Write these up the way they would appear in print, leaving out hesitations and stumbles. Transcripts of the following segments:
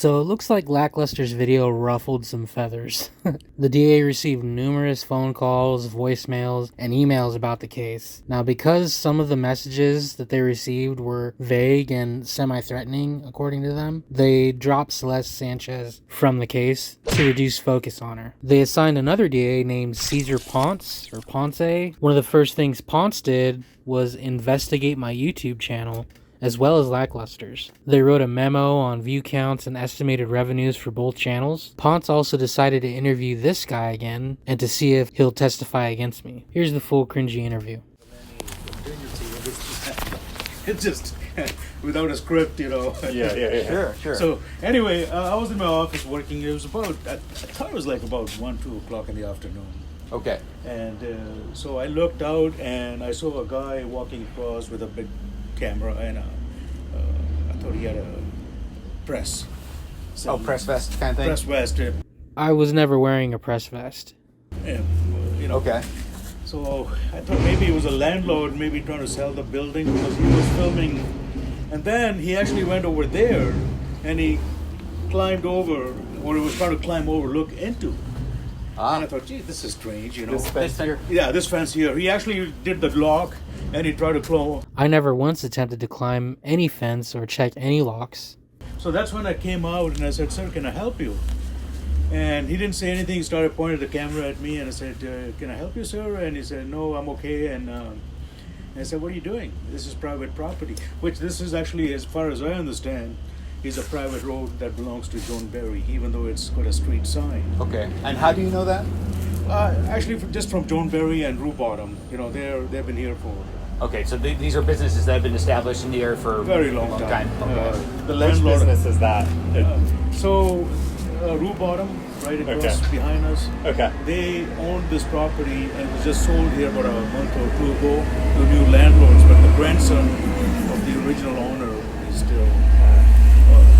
So it looks like Lackluster's video ruffled some feathers. The DA received numerous phone calls, voicemails, and emails about the case. Now, because some of the messages that they received were vague and semi-threatening, according to them, they dropped Celeste Sanchez from the case to reduce focus on her. They assigned another DA named Cesar Ponce. One of the first things Ponce did was investigate my YouTube channel, as well as Lackluster's. They wrote a memo on view counts and estimated revenues for both channels. Ponce also decided to interview this guy again and to see if he'll testify against me. Here's the full cringy interview. It's just without a script, Yeah. Sure. So anyway, I was in my office working. It was about, I thought it was like about 1, 2 o'clock in the afternoon. Okay. And so I looked out and I saw a guy walking across with a big camera, and I thought he had a press. Press vest kind of thing? Press vest. I was never wearing a press vest. And, Okay. So I thought maybe it was a landlord, maybe trying to sell the building, because he was filming. And then he actually went over there and he climbed over, or he was trying to climb over, look into. And I thought, gee, this is strange, This fence here? Yeah, this fence here. He actually did the lock and he tried to climb. I never once attempted to climb any fence or check any locks. So that's when I came out and I said, sir, can I help you? And he didn't say anything. He started pointing the camera at me and I said, can I help you, sir? And he said, no, I'm okay. And I said, what are you doing? This is private property, which this is actually, as far as I understand, is a private road that belongs to John Berry, even though it's got a street sign. Okay. And how do you know that? Actually, just from John Berry and Rue Bottom. They've been here for... Okay, so these are businesses that have been established in the area for very long time. Okay. The landlord business is that? Rue Bottom, right across behind us. Okay. They owned this property and it was just sold here about a month or two ago to new landlords, but the grandson of the original owner is still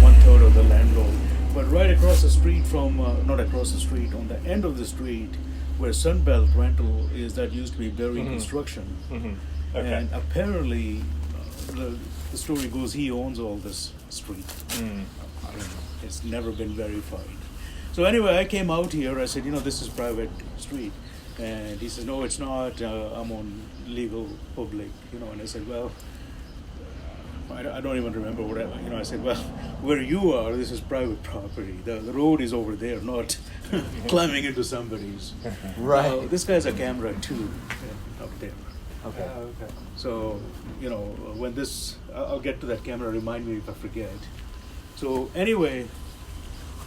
1/3 of the landlord. But right across the street from, not across the street, on the end of the street where Sunbelt Rental is, that used to be Berry Construction. Mm-hmm. Okay. And apparently, the story goes he owns all this street. I don't know. It's never been verified. So anyway, I came out here. I said, this is private street. And he said, no, it's not. I'm on legal public. And I said, well, I don't even remember what I said, well, where you are, this is private property. The road is over there, not climbing into somebody's. Right. This guy's a camera too, up there. Okay. Okay. So, when I'll get to that camera, remind me if I forget. So anyway,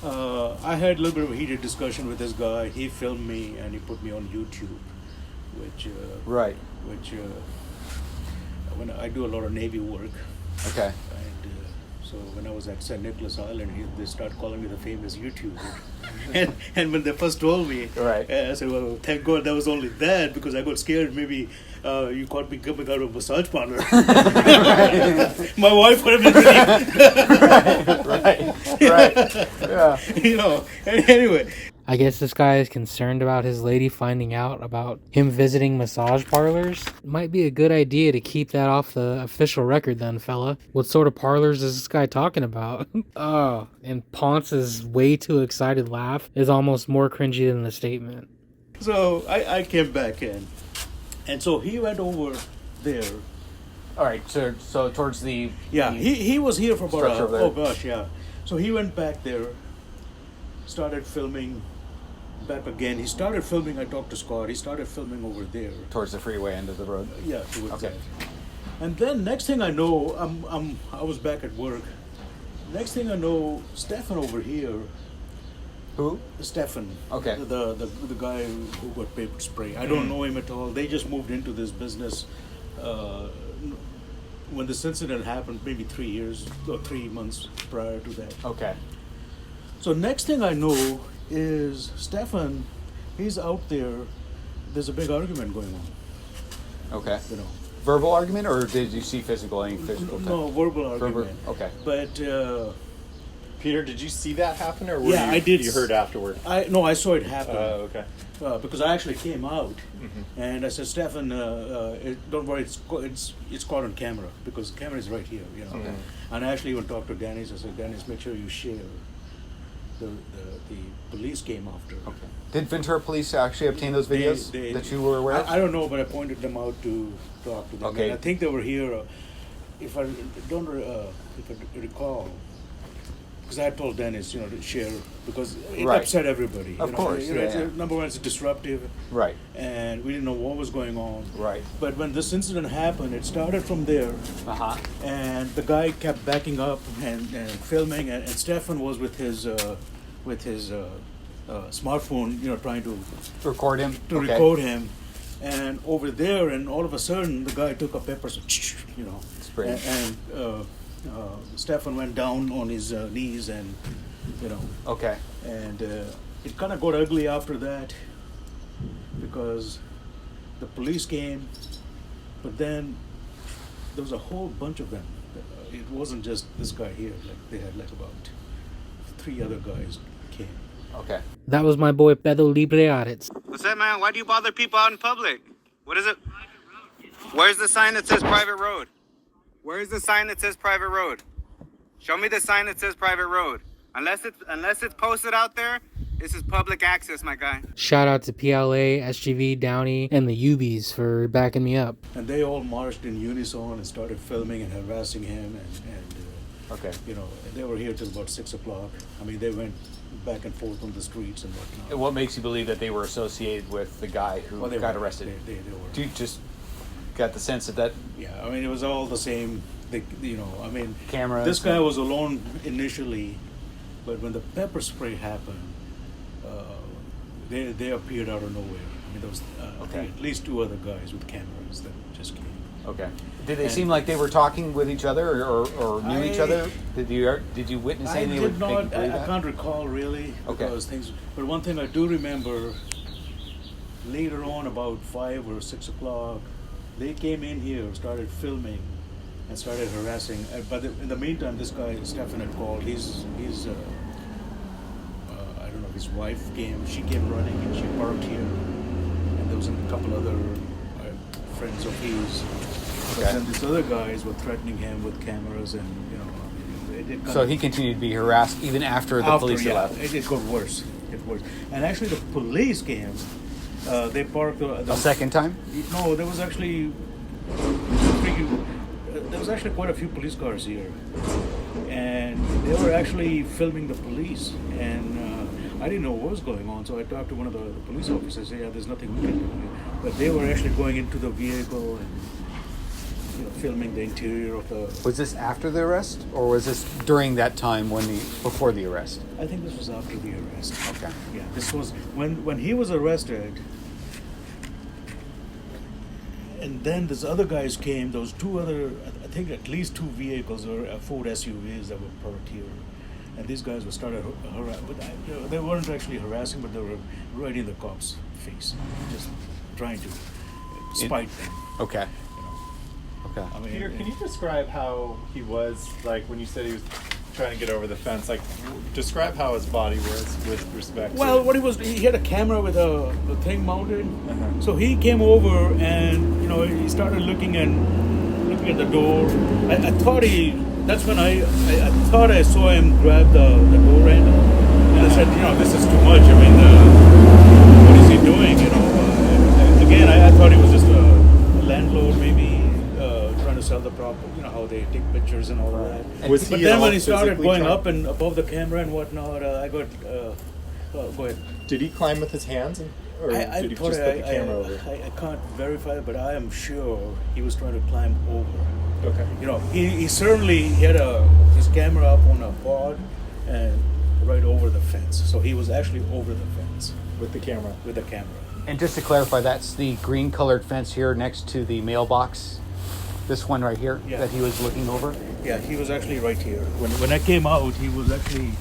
I had a little bit of a heated discussion with this guy. He filmed me and he put me on YouTube, which when I do a lot of Navy work. Okay. And so when I was at St. Nicholas Island, they started calling me the famous YouTuber. and when they first told me, I said, well, thank God that was only that, because I got scared. Maybe you caught me coming out of a massage parlor. My wife would have been really... Right. Anyway. I guess this guy is concerned about his lady finding out about him visiting massage parlors. Might be a good idea to keep that off the official record then, fella. What sort of parlors is this guy talking about? And Ponce's way too excited laugh is almost more cringy than the statement. So I came back in. And so he went over there. All right, so towards the... Yeah, he was here for about a... So he went back there, started filming back again. He started filming, I talked to Scott, he started filming over there. Towards the freeway end of the road? Yeah, towards that. And then next thing I know, I was back at work. Next thing I know, Stefan over here. Who? Stefan. Okay. The guy who got paper spray. I don't know him at all. They just moved into this business when this incident happened, maybe 3 months prior to that. Okay. So next thing I know is Stefan, he's out there. There's a big argument going on. Okay. Verbal argument, or did you see any physical? No, verbal argument. Okay. But Peter, did you see that happen, or I did. You heard afterward? I saw it happen. Okay. Because I actually came out, and I said, Stefan, don't worry, it's caught on camera, because the camera is right here, Okay. And I actually even talked to Dennis. I said, Dennis, make sure you share. the police came after. Okay. Did Ventura police actually obtain those videos that you were aware of? I don't know, but I pointed them out to talk to them. Okay. And I think they were here. If I recall, because I told Dennis, to share, because it Right. upset everybody. Of course, yeah. Number one, it's disruptive, Right. and we didn't know what was going on. Right. But when this incident happened, it started from there, Uh-huh. and the guy kept backing up and filming, and Stefan was with his smartphone, trying to Record him? Okay. record him. And over there, and all of a sudden, the guy took a pepper, Spray. and Stefan went down on his knees, and Okay. and it kind of got ugly after that, because the police came, but then there was a whole bunch of them. It wasn't just this guy here. Like they had about 3 other guys came. Okay. That was my boy Pedro Libre Arets. What's that, man? Why do you bother people out in public? What is it? Where's the sign that says private road? Where's the sign that says private road? Show me the sign that says private road. Unless it's posted out there, this is public access, my guy. Shout out to PLA, SGV, Downey, and the Ubies for backing me up. And they all marched in unison and started filming and harassing him, and Okay. they were here till about 6 o'clock. I mean, they went back and forth on the streets and whatnot. And what makes you believe that they were associated with the guy who Well, they got were. arrested? They were. Do you just got the sense that Yeah, I mean, it was all the same. Cameras This guy and- was alone initially, but when the pepper spray happened, they appeared out of nowhere. I mean, there was I think at least 2 other guys with cameras that just came. Okay. Did they And- seem like they were talking with each other or knew each other? Did you witness I anything that did would make you not. believe I that? can't recall really Okay. because things. But one thing I do remember, later on, about 5 or 6 o'clock, they came in here, started filming, and started harassing. But in the meantime, this guy Stefan had called. He's I don't know. His wife came. She came running and she parked here, and there was a couple other friends of his. But Okay. then these other guys were threatening him with cameras, and it kind So of- he continued to be harassed even after the police had left. it got worse. It got worse. And actually, the police came. They parked A second time? No, there was actually there was actually quite a few police cars here, and they were actually filming the police. And I didn't know what was going on, so I talked to one of the police officers. Yeah, there's nothing we can do here. But they were actually going into the vehicle and filming the interior of the. Was this after the arrest, or was this during that time before the arrest? I think this was after the arrest. Okay. Yeah, this was when he was arrested, and then these other guys came. Those 2 other, I think at least 2 vehicles or Ford SUVs that were parked here, and these guys were started harassing. But they weren't actually harassing, but they were right in the cops' face, just trying to spite them. Okay. Okay. I mean, Peter, can you describe how he was, like, when you said he was trying to get over the fence? Like, describe how his body was with respect Well, to... he had a camera with a thing mounted. So he came over and he started looking at the door. I thought that's when I thought I saw him grab the door handle, and I said, this is too much. I mean, what is he doing? Again, I thought he was just a landlord, maybe trying to sell the property. How they take pictures and all that. Was But he then at when all he started physically going trying- up and above the camera and whatnot, I got. Go ahead. Did he climb with his hands, or I did he thought just put the camera over? I can't verify, but I am sure he was trying to climb over. Okay. He certainly had his camera up on a pod and right over the fence. So he was actually over the fence With the camera. with the camera. And just to clarify, that's the green-colored fence here next to the mailbox. This one right here Yeah. that he was looking over. Yeah, he was actually right here. When I came out, he was actually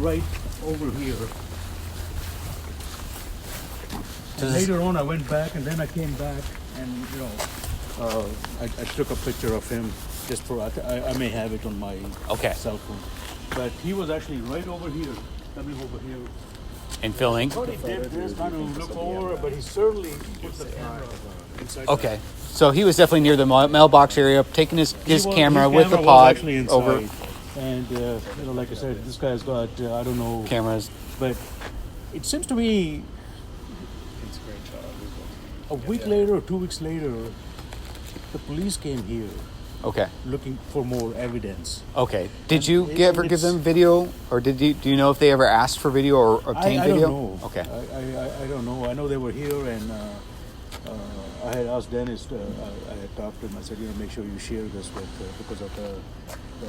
right over here. And later on, I went back, and then I came back, and I took a picture of him just for. I may have it on my Okay. cell phone, but he was actually right over here, coming over here. And filming. I thought he did this, trying to look over, but he certainly put the camera inside. Okay. So he was definitely near the mailbox area, taking his camera with the was pod actually inside. over. And like I said, this guy's got I don't know Cameras. but it seems to me a week later or 2 weeks later, the police came here Okay. looking for more evidence. Okay. Did you And ever give it's- them video, or do you know if they ever asked for video or obtained I video? don't know. Okay. I don't know. I know they were here, and I had asked Dennis. I had talked to him. I said, make sure you share this with because of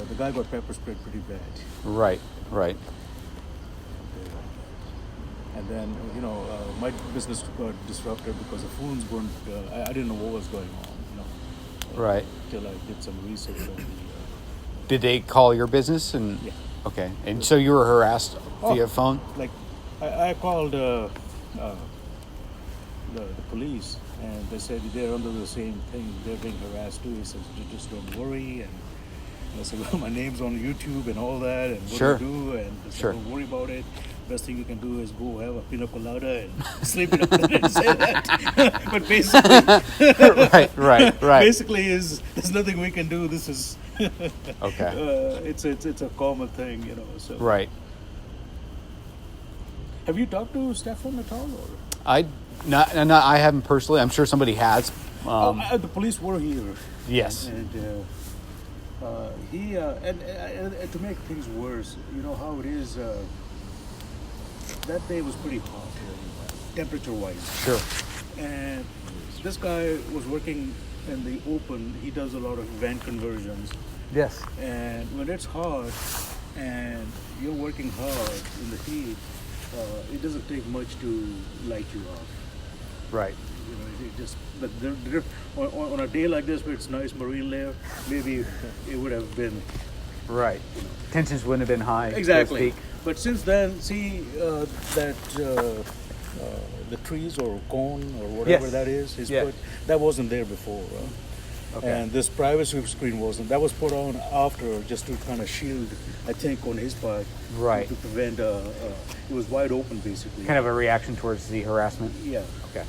the guy got pepper sprayed pretty bad. Right. Right. And then my business got disrupted because the phones weren't. I didn't know what was going on. Right. Till I did some research on the. Did they call your business? And Yeah. Okay. And so you were harassed via phone? Like, I called the police, and they said they're under the same thing. They're being harassed too. He says, just don't worry. And I said, well, my name's on YouTube and all that, and what Sure. do you do? And they said, Sure. don't worry about it. Best thing you can do is go have a pina colada and sleep it up. I didn't say that. But basically, right. basically, there's nothing we can do. This is Okay. it's a common thing, So Right. Have you talked to Stefan at all? Or? I haven't personally. I'm sure somebody has. The police were here. Yes. And he and to make things worse, you know how it is. That day was pretty hot, temperature-wise. Sure. And this guy was working in the open. He does a lot of event conversions. Yes. And when it's hot and you're working hard in the heat, it doesn't take much to light you off. Right. It just. But on a day like this, where it's nice marine layer, maybe it would have been. Right. Tensions wouldn't have been high. Exactly. So to speak. But since then, see that the trees or cone or whatever Yes. that is, Yeah. that wasn't there before. Okay. And this privacy screen wasn't. That was put on after just to kind of shield, I think, on his part. Right. To prevent, it was wide open basically. Kind of a reaction towards the harassment. Yeah. Okay.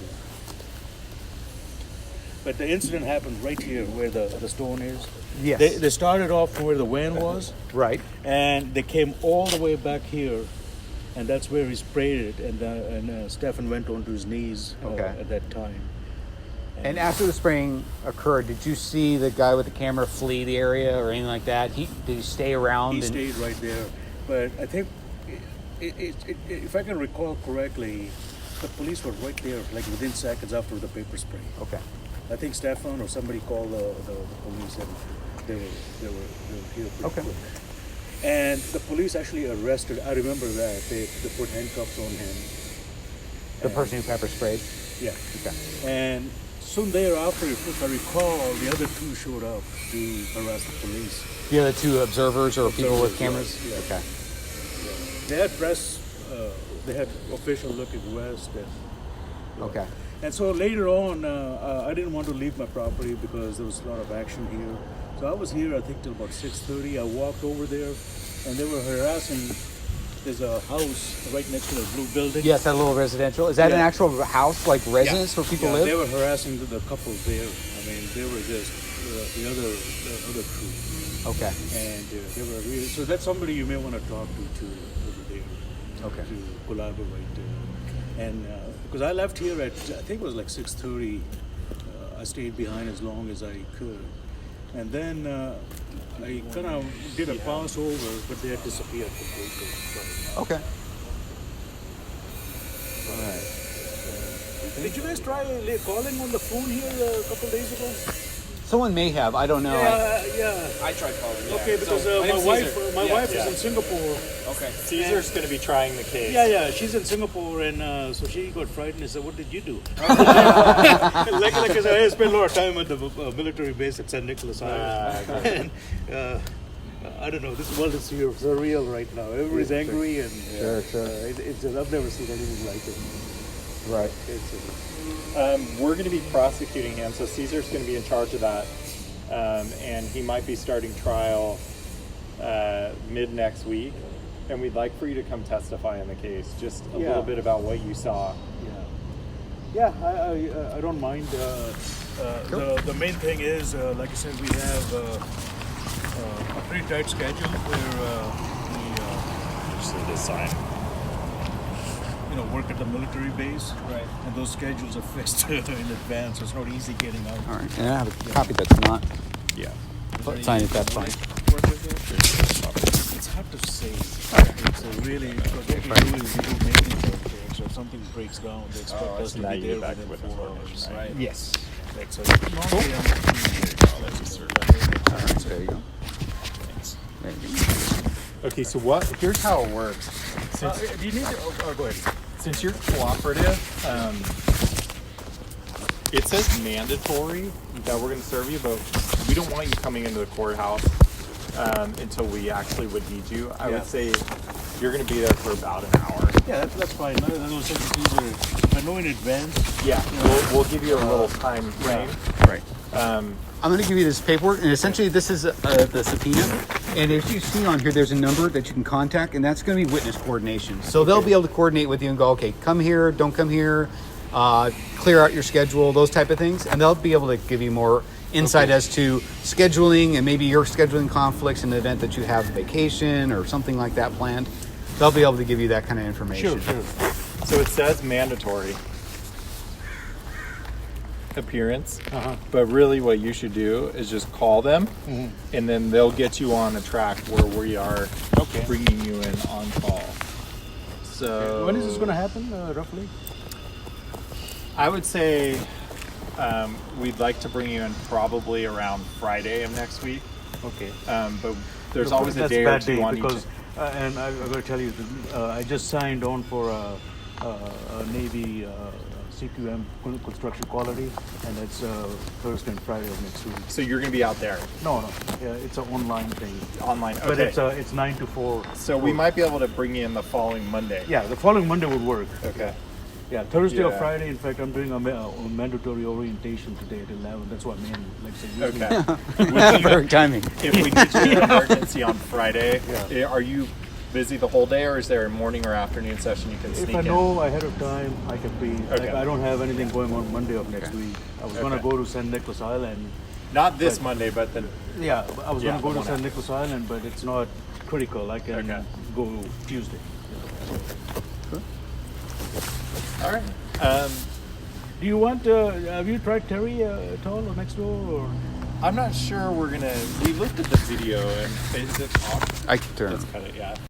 But the incident happened right here where the stone is. Yes. They started off from where the van was. Right. And they came all the way back here, and that's where he sprayed it. And Stefan went onto his knees Okay. at that time. And after the spraying occurred, did you see the guy with the camera flee the area or anything like that? Did he stay around? He stayed right there. But I think, if I can recall correctly, the police were right there, like within seconds after the paper spray. Okay. I think Stefan or somebody called the police, and they were here pretty Okay. quick. And the police actually arrested. I remember that they put handcuffs on him. The person who pepper sprayed? Yeah. Okay. And soon thereafter, if I recall, the other two showed up to harass the police. The other two observers or people with Observers, cameras? yeah. Okay. They had press. They had official looking west. Okay. And so later on, I didn't want to leave my property because there was a lot of action here. So I was here, I think, till about 6:30. I walked over there, and they were harassing. There's a house right next to the blue building. Yes, that little residential. Is that an Yeah. actual house, like residence where people live? They were harassing the couple there. I mean, they were just the other crew. Okay. And they were really, so that's somebody you may want to talk to over there. Okay. To collaborate. And because I left here at, I think it was like 6:30. I stayed behind as long as I could. And then I kind of did a pass over, but they had disappeared completely. Okay. All right. Did you guys try calling on the phone here a couple days ago? Someone may have. I don't know. Yeah. I tried calling. Yeah. Okay, because So, my name's wife, Caesar. my Yeah, wife yeah. is in Singapore. Okay. Caesar's going to be trying the case. Yeah, she's in Singapore, and so she got frightened and said, "What did you do?" like I said, I spent a lot of time at the military base at St. Nicholas Island. And, I don't know. This world is surreal right now. Everybody's angry, and Sure. it's just, I've never seen anything like it. Right. We're going to be prosecuting him, so Caesar's going to be in charge of that. And he might be starting trial mid next week. And we'd like for you to come testify in the case, just a little bit about what you saw. Yeah, I don't mind. The main thing is, like I said, we have a pretty tight schedule where we Just need this sign. work at the military base. Right. And those schedules are fixed in advance, so it's not easy getting out. All right. And I have a copy that's not Yeah. signed. If that's fine. Work with it? It's hard to say. It's a really, because what we do is we do maintenance out there, so if something breaks down, they expect us to now be you there get back to within witness 4 coordination, hours. right? Yes. That's a normally All right. There you go. Thanks. There you go. Okay, so here's how it works. Since, do you need to, go ahead. since you're cooperative, it says mandatory that we're going to serve you, but we don't want you coming into the courthouse until we actually would need you. I would say you're going to be there for about an hour. Yeah, that's fine. If I know in advance. Yeah, we'll give you a little time frame. Right. I'm going to give you this paperwork, and essentially this is the subpoena. And if you see on here, there's a number that you can contact, and that's going to be witness coordination. So they'll be able to coordinate with you and go, okay, come here, don't come here, clear out your schedule, those type of things. And they'll be able to give you more insight as to scheduling and maybe your scheduling conflicts in the event that you have a vacation or something like that planned. They'll be able to give you that kind of information. Sure. So it says mandatory appearance, but really what you should do is just call them, and then they'll get you on a track where we are bringing you in on call. So When is this going to happen, roughly? I would say we'd like to bring you in probably around Friday of next week. Okay. But there's always a That's day or bad two day on because, each. and I'm going to tell you, I just signed on for a Navy CQM construction quality, and it's Thursday and Friday of next week. So you're going to be out there No, yeah, it's an online thing, online. but Okay. it's 9 to 4. So we might be able to bring you in the following Monday. Yeah, the following Monday would work. Okay. Yeah, Thursday or Yeah. Friday. In fact, I'm doing a mandatory orientation today at 11. That's what man likes to use. Okay. Perfect timing. If we get you an emergency on Friday, Yeah. are you busy the whole day, or is there a morning or afternoon session you can sneak If I in? know ahead of time, I can be. Okay. Like, I don't have anything going on Monday of next week. I was gonna Okay. go to St. Nicholas Island. Not this Monday, but the Yeah, I was Yeah, gonna go the to one St. after. Nicholas Island, but it's not critical. I can Okay. go Tuesday. all right. Do you want? Have you tried Terry at all or next door? Or I'm not sure we're gonna. We looked at the video, and is it off? I can turn. Let's cut it. Yeah.